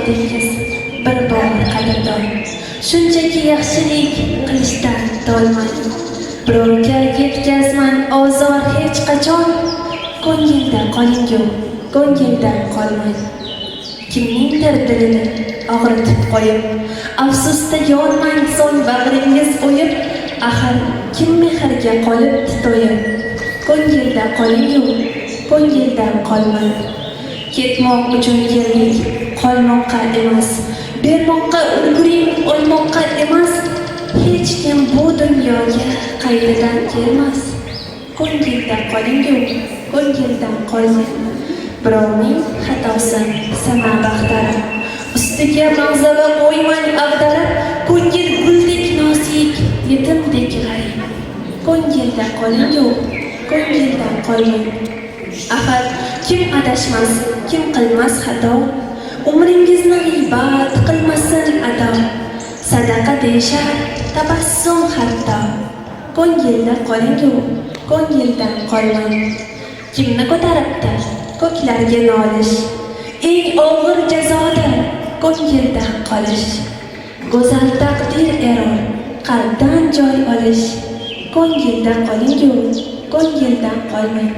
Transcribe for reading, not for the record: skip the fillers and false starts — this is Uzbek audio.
bo'ldingiz bir bor qadrdon. Shunchaki yaxshilik qilishdan tolmang. Birovga yetkazmang ozor hech qachon. Ko'ngilda qoling-yu, ko'ngildan qolmang. Kimningdir dilini og'ritib qo'yib, afsusda yonmang, so'ng bag'ringiz o'yib. Axir kim mehrga qolibdi to'yib. Ko'ngilda qoling-yu, ko'ngildan qolmang. Ketmoq uchun keldik, qolmoqqa emas. Bermoqqa ulguring, olmoqqa emas. Hech kim bu dunyoga qaytadan kelmas. Ko'ngilda qoling-yu, ko'ngildan qolmang. Birovning xatosi sana baxtari, ustiga mag'zava qo'ymang ag'darib. Ko'ngil guldek nozik, yetimdek g'arib. Ko'ngilda qoling-yu, ko'ngildan qolmang. Axir kim adashmas, kim qilmas xato. Umringizni g'iybat qilmasin ado. Sadaqa deyishar tabassum hatto. Ko'ngilda qoling-yu, ko'ngildan qolmang. Kimni ko'taribdi ko'klarga nolish? Eng og'ir jazodir ko'ngildan qolish. Go'zal taqdir erur qalbdan joy olish. Ko'ngilda qoling-yu, ko'ngildan qolmang.